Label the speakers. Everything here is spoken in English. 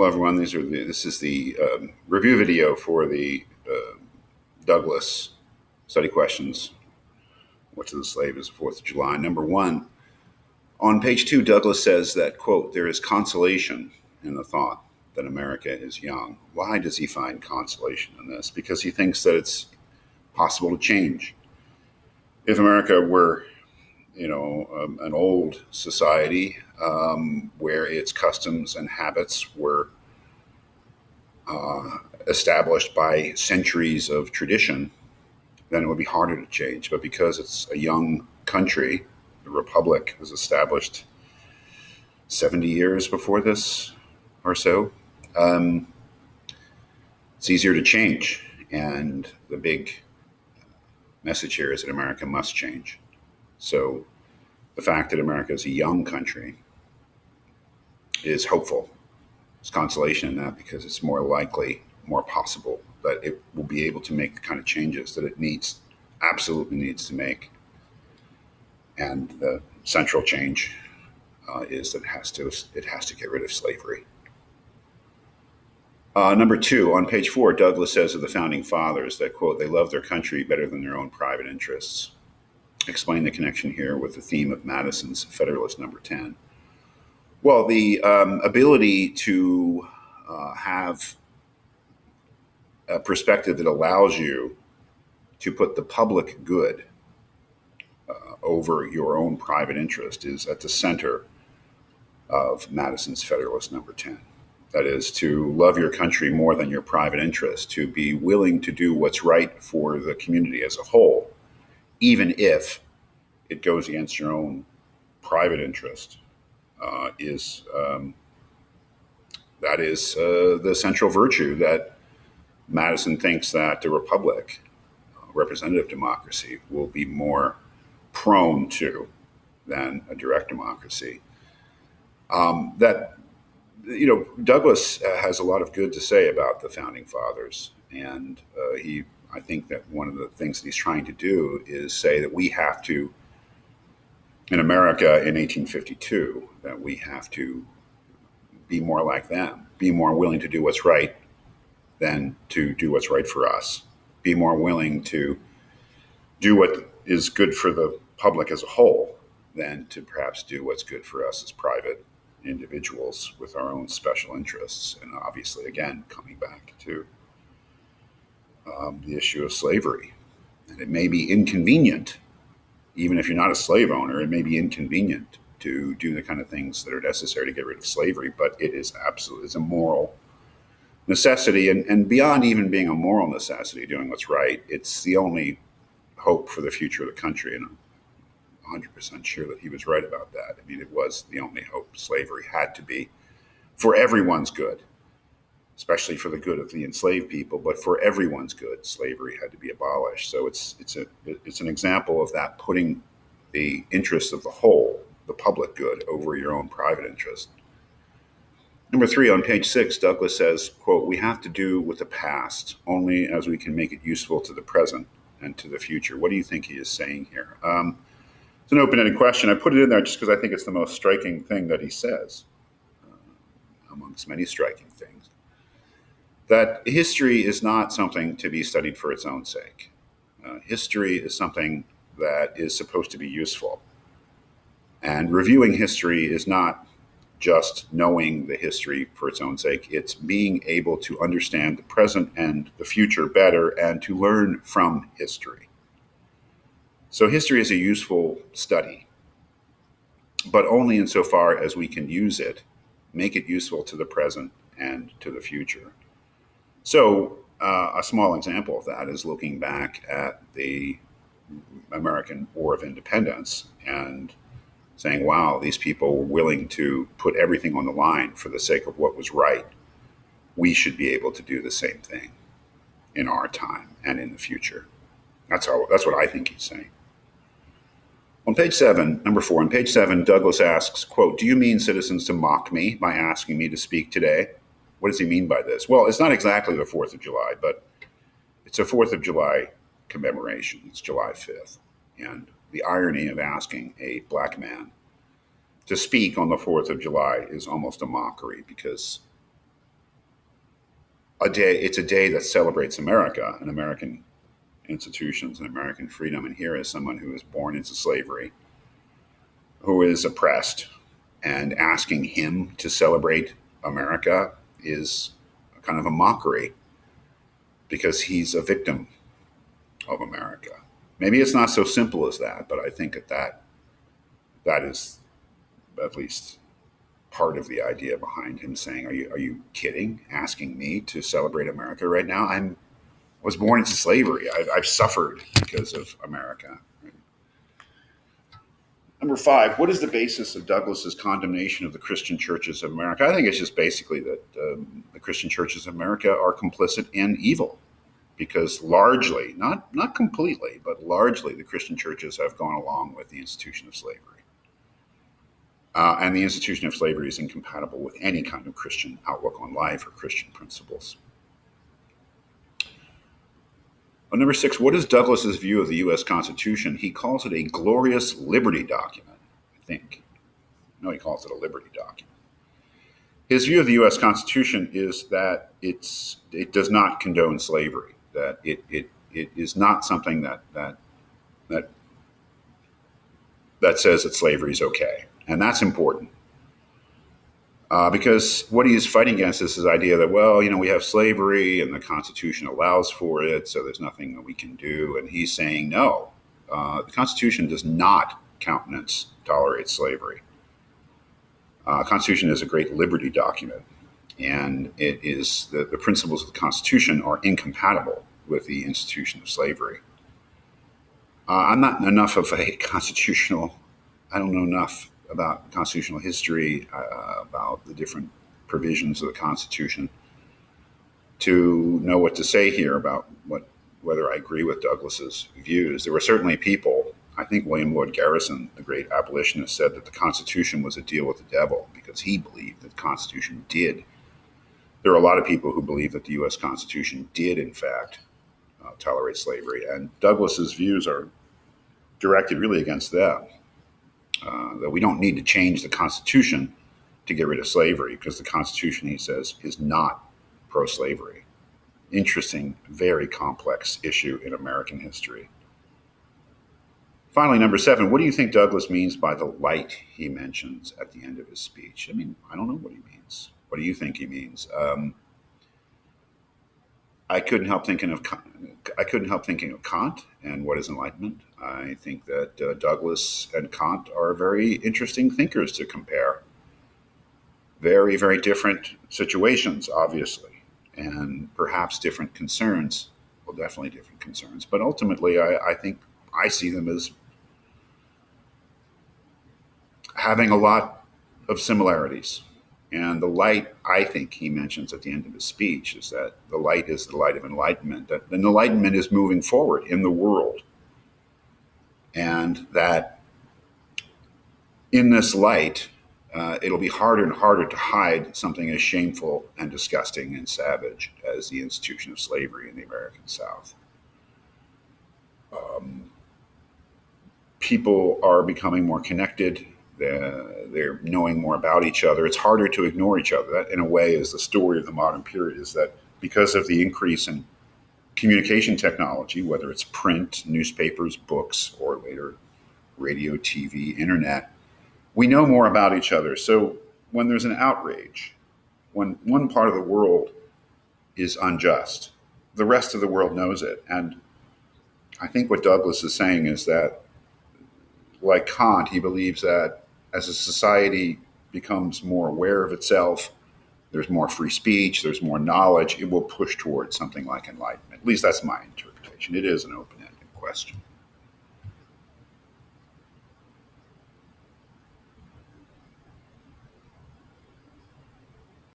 Speaker 1: Hello, everyone. This is the review video for the Douglas study questions. What to the slave is the 4th of July. Number one, on page 2, Douglas says that, quote, there is consolation in the thought that America is young. Why does he find consolation in this? Because he thinks that it's possible to change. If America were, an old society where its customs and habits were established by centuries of tradition, then it would be harder to change. But because it's a young country, the republic was established 70 years before this or so, it's easier to change. And the big message here is that America must change. So the fact that America is a young country is hopeful. There's consolation in that because it's more likely, more possible that it will be able to make the kind of changes that it absolutely needs to make. And the central change is that it has to get rid of slavery. Number two, on page 4, Douglas says of the founding fathers that, quote, they love their country better than their own private interests. Explain the connection here with the theme of Madison's Federalist number 10. Well, the ability to have a perspective that allows you to put the public good over your own private interest is at the center of Madison's Federalist number 10. That is, to love your country more than your private interest, to be willing to do what's right for the community as a whole, even if it goes against your own private interest, is the central virtue that Madison thinks that the republic, representative democracy, will be more prone to than a direct democracy. Douglas has a lot of good to say about the founding fathers, and I think that one of the things that he's trying to do is say that we have to, in America in 1852, that we have to be more like them, be more willing to do what's right than to do what's right for us, be more willing to do what is good for the public as a whole than to perhaps do what's good for us as private individuals with our own special interests. And obviously, again, coming back to the issue of slavery. And it may be inconvenient, even if you're not a slave owner, it may be inconvenient to do the kind of things that are necessary to get rid of slavery, but it's a moral necessity. And beyond even being a moral necessity, doing what's right, it's the only hope for the future of the country. And I'm 100% sure that he was right about that. I mean, it was the only hope. Slavery had to be for everyone's good, especially for the good of the enslaved people, but for everyone's good, slavery had to be abolished. So it's an example of that, putting the interests of the whole, the public good, over your own private interest. Number 3, on page 6, Douglas says, quote, we have to do with the past only as we can make it useful to the present and to the future. What do you think he is saying here? It's an open-ended question. I put it in there just because I think it's the most striking thing that he says, amongst many striking things. That history is not something to be studied for its own sake. History is something that is supposed to be useful. And reviewing history is not just knowing the history for its own sake. It's being able to understand the present and the future better and to learn from history. So history is a useful study, but only insofar as we can use it, make it useful to the present and to the future. So a small example of that is looking back at the American War of Independence and saying, wow, these people were willing to put everything on the line for the sake of what was right. We should be able to do the same thing in our time and in the future. That's what I think he's saying. On page 7, number 4, on page 7, Douglas asks, quote, do you mean, citizens, to mock me by asking me to speak today? What does he mean by this? Well, it's not exactly the 4th of July, but it's a 4th of July commemoration. It's July 5th. And the irony of asking a black man to speak on the 4th of July is almost a mockery, because It's a day that celebrates America and American institutions and American freedom. And here is someone who was born into slavery, who is oppressed, and asking him to celebrate America is kind of a mockery because he's a victim of America. Maybe it's not so simple as that, but I think that is at least part of the idea behind him saying, "Are you kidding? Asking me to celebrate America right now? I was born into slavery. I've suffered because of America." Number five, what is the basis of Douglas's condemnation of the Christian churches of America? I think it's just basically that the Christian churches of America are complicit in evil, because largely, not completely, but largely, the Christian churches have gone along with the institution of slavery. And the institution of slavery is incompatible with any kind of Christian outlook on life or Christian principles. Number six, what is Douglas's view of the U.S. Constitution? He calls it a glorious liberty document, I think. No, he calls it a liberty document. His view of the U.S. Constitution is that it does not condone slavery, that it is not something that says that slavery is okay. And that's important. Because what he's fighting against is this idea that, well, we have slavery and the Constitution allows for it, so there's nothing that we can do. And he's saying, no, the Constitution does not tolerate slavery. Constitution is a great liberty document, and it is the principles of the Constitution are incompatible with the institution of slavery. I'm not enough of a I don't know enough about constitutional history, about the different provisions of the Constitution, to know what to say here about whether I agree with Douglas's views. There were certainly people. I think William Lloyd Garrison, the great abolitionist, said that the Constitution was a deal with the devil because he believed that the Constitution did. There are a lot of people who believe that the U.S. Constitution did, in fact, tolerate slavery, and Douglas's views are directed really against them. That we don't need to change the Constitution to get rid of slavery, because the Constitution, he says, is not pro-slavery. Interesting, very complex issue in American history. Finally, number seven, what do you think Douglas means by the light he mentions at the end of his speech? I mean, I don't know what he means. What do you think he means? I couldn't help thinking of Kant and what is enlightenment. I think that Douglas and Kant are very interesting thinkers to compare. Very, very different situations, obviously, and perhaps different concerns. Well, definitely different concerns. But ultimately, I think I see them as having a lot of similarities. And the light, I think he mentions at the end of his speech, is that the light is the light of enlightenment. That enlightenment is moving forward in the world. And that in this light, it'll be harder and harder to hide something as shameful and disgusting and savage as the institution of slavery in the American South. People are becoming more connected. They're knowing more about each other. It's harder to ignore each other. That, in a way, is the story of the modern period, is that because of the increase in communication technology, whether it's print, newspapers, books, or later radio, TV, internet, we know more about each other. So when there's an outrage, when one part of the world is unjust, the rest of the world knows it. And I think what Douglas is saying is that, like Kant, he believes that as a society becomes more aware of itself, there's more free speech, there's more knowledge, it will push towards something like enlightenment. At least that's my interpretation. It is an open-ended question.